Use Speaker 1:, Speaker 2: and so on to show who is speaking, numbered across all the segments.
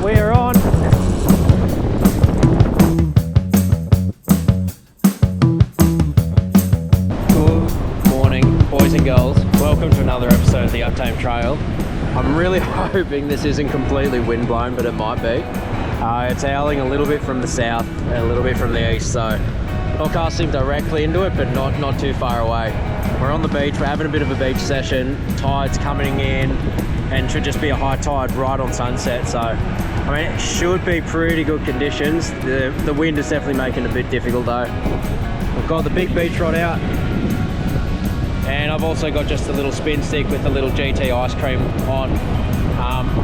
Speaker 1: we're on. Good morning, boys and girls. Welcome to another episode of the Uptime Trail. I'm really hoping this isn't completely windblown, but it might be. It's howling a little bit from the south and a little bit from the east, so not casting directly into it, but not too far away. We're on the beach, we're having a bit of a beach session. Tide's coming in and should just be a high tide right on sunset, so I mean it should be pretty good conditions. The wind is definitely making it a bit difficult though. We've got the big beach rod out, and I've also got just a little spin stick with a little GT ice cream on.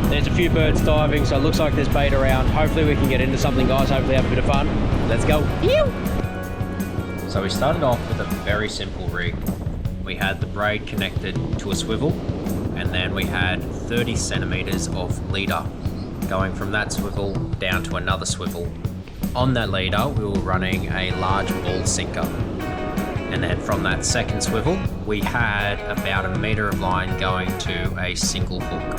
Speaker 1: There's a few birds diving, so it looks like there's bait around. Hopefully we can get into something, guys. Hopefully have a bit of fun. Let's go. So we started off with a very simple rig. We had the braid connected to a swivel, and then we had 30 centimeters of leader going from that swivel down to another swivel. On that leader, we were running a large ball sinker. And then from that second swivel, we had about a meter of line going to a single hook.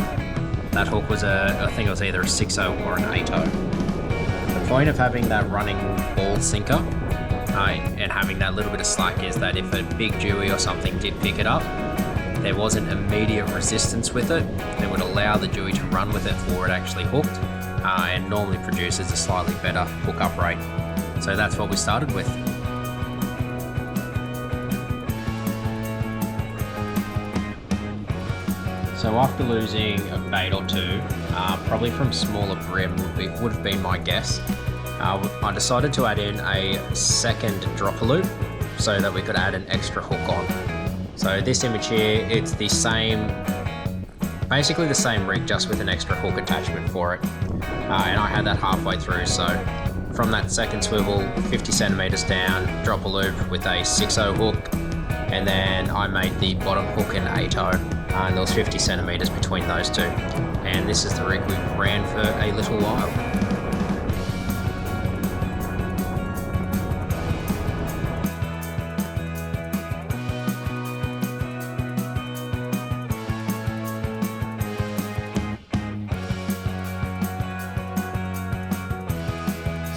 Speaker 1: That hook was I think it was either a 6.0 or an 8.0. The point of having that running ball sinker and having that little bit of slack is that if a big dewy or something did pick it up, there wasn't immediate resistance with it. It would allow the dewy to run with it before it actually hooked, and normally produces a slightly better hook up rate. So that's what we started with. So after losing a bait or two, probably from smaller brim would have been my guess, I decided to add in a second dropper loop so that we could add an extra hook on. So this image here, it's the same, basically the same rig, just with an extra hook attachment for it. And I had that halfway through, so from that second swivel, 50 centimeters down, dropper loop with a 6.0 hook, and then I made the bottom hook an 8.0. And there was 50 centimeters between those two. And this is the rig we ran for a little while.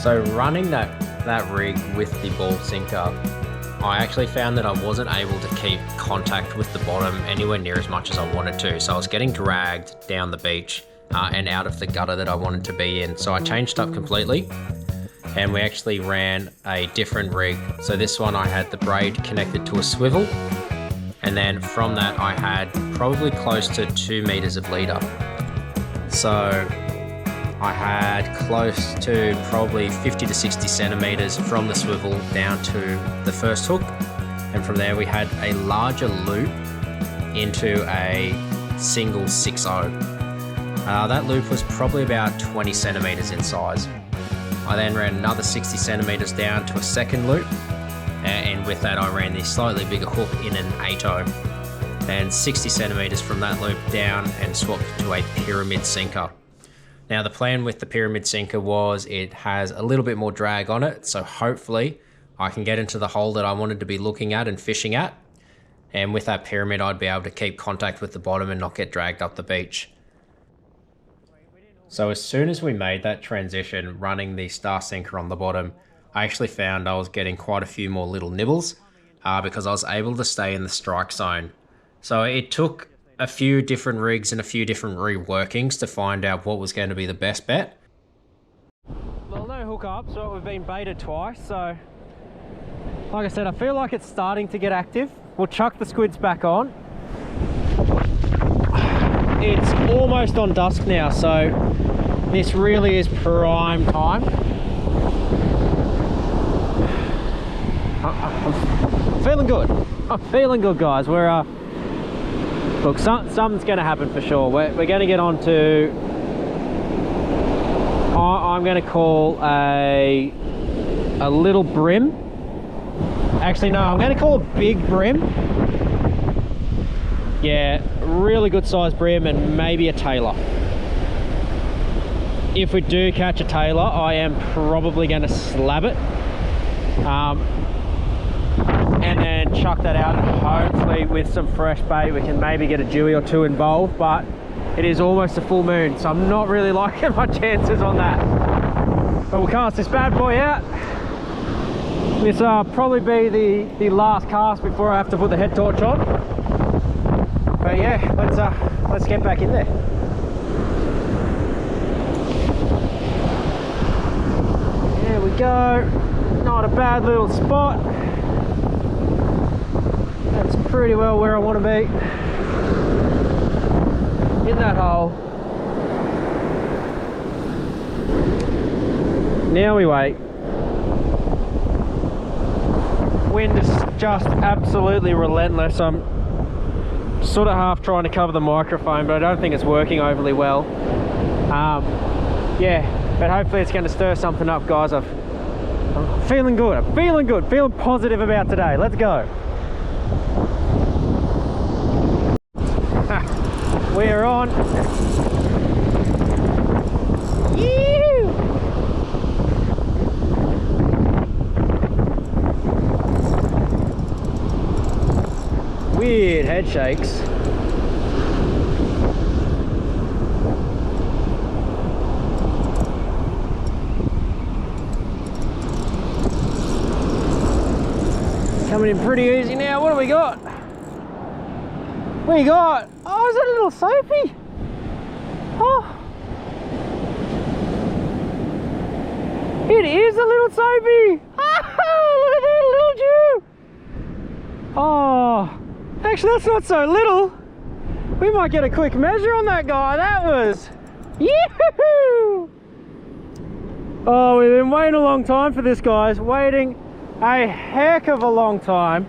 Speaker 1: So running that rig with the ball sinker, I actually found that I wasn't able to keep contact with the bottom anywhere near as much as I wanted to. So I was getting dragged down the beach and out of the gutter that I wanted to be in. So I changed up completely, and we actually ran a different rig. So this one I had the braid connected to a swivel, and then from that I had probably close to 2 meters of leader. So I had close to probably 50 to 60 centimeters from the swivel down to the first hook, and from there we had a larger loop into a single 6.0. That loop was probably about 20 centimeters in size. I then ran another 60 centimeters down to a second loop, and with that I ran the slightly bigger hook in an 8.0, and 60 centimeters from that loop down and swapped to a pyramid sinker. Now the plan with the pyramid sinker was it has a little bit more drag on it, so hopefully I can get into the hole that I wanted to be looking at and fishing at, and with that pyramid I'd be able to keep contact with the bottom and not get dragged up the beach. So as soon as we made that transition running the star sinker on the bottom, I actually found I was getting quite a few more little nibbles because I was able to stay in the strike zone. So it took a few different rigs and a few different reworkings to find out what was going to be the best bet. Well, no hook up, so we've been baited twice, so like I said, I feel like it's starting to get active. We'll chuck the squids back on. It's almost on dusk now, so this really is prime time. I'm feeling good. I'm feeling good, guys. We're look, something's going to happen for sure. We're going to get on to, I'm going to call a little brim. Actually, no, I'm going to call a big brim. Yeah, really good sized brim, and maybe a tailor. If we do catch a tailor, I am probably going to slab it. And then chuck that out, and hopefully with some fresh bait we can maybe get a dewy or two involved. But it is almost a full moon, so I'm not really liking my chances on that. But we'll cast this bad boy out. This probably be the last cast before I have to put the head torch on. But yeah, let's get back in there. There we go. Not a bad little spot. That's pretty well where I want to be. In that hole. Now we wait. Wind is just absolutely relentless. I'm sort of half trying to cover the microphone, but I don't think it's working overly well. Yeah, but hopefully it's going to stir something up, guys. I'm feeling good. I'm feeling good. Feeling positive about today. Let's go. We are on. Weird head shakes. Coming in pretty easy now. What do we got? We got, oh, is that a little soapie? Oh, it is a little soapie. Oh, look at that little Jew. Oh, actually that's not so little. We might get a quick measure on that guy. That was, yoo-hoo! Oh, we've been waiting a long time for this, guys. Waiting a heck of a long time.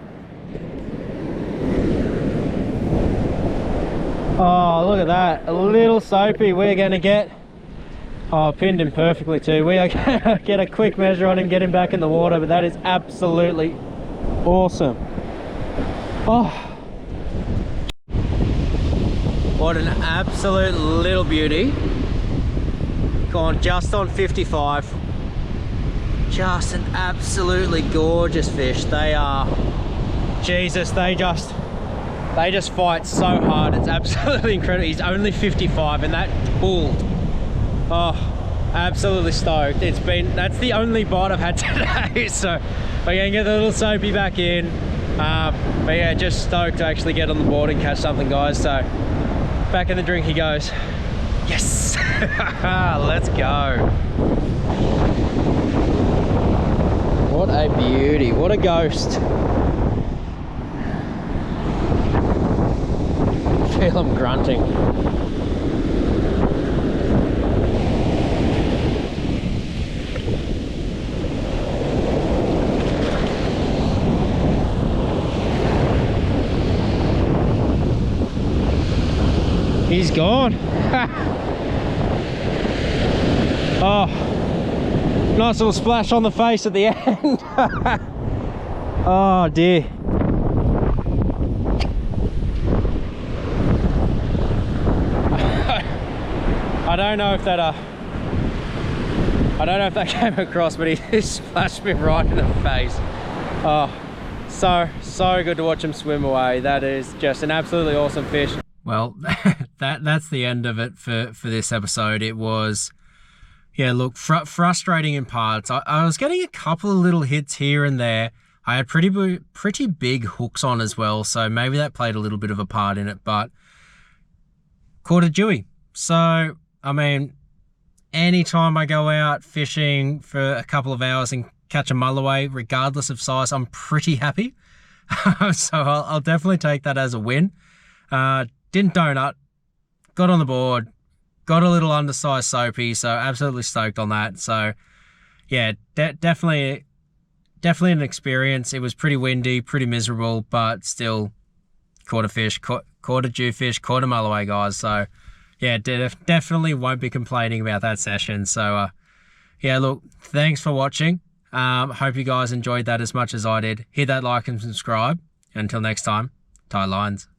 Speaker 1: Oh, look at that, a little soapie. We're gonna get, oh, pinned him perfectly too. We are gonna get a quick measure on him, get him back in the water, but that is absolutely awesome. Oh, what an absolute little beauty. Gone just on 55. Just an absolutely gorgeous fish. They are, Jesus, they just fight so hard. It's absolutely incredible. He's only 55 and that pulled. Oh, absolutely stoked. That's the only bite I've had today. So we're gonna get the little soapie back in. But yeah, just stoked to actually get on the board and catch something, guys. So back in the drink he goes. Yes. Let's go. What a beauty. What a ghost. Feel him grunting. He's gone. Oh, nice little splash on the face at the end. Oh dear. I don't know if that came across, but he splashed me right in the face. Oh, so good to watch him swim away. That is just an absolutely awesome fish. Well, that's the end of it for this episode. It was, yeah, look, frustrating in parts. I was getting a couple of little hits here and there. I had pretty big hooks on as well, so maybe that played a little bit of a part in it, but caught a dewy. So, I mean, anytime I go out fishing for a couple of hours and catch a mulloway, regardless of size, I'm pretty happy. So I'll definitely take that as a win. Didn't donut, got on the board, got a little undersized soapie, so absolutely stoked on that. So yeah, definitely an experience. It was pretty windy, pretty miserable, but still caught a fish, caught a jewfish, caught a mulloway, guys. So yeah, definitely won't be complaining about that session. So yeah, look, thanks for watching. Hope you guys enjoyed that as much as I did. Hit that like and subscribe. Until next time, tie lines.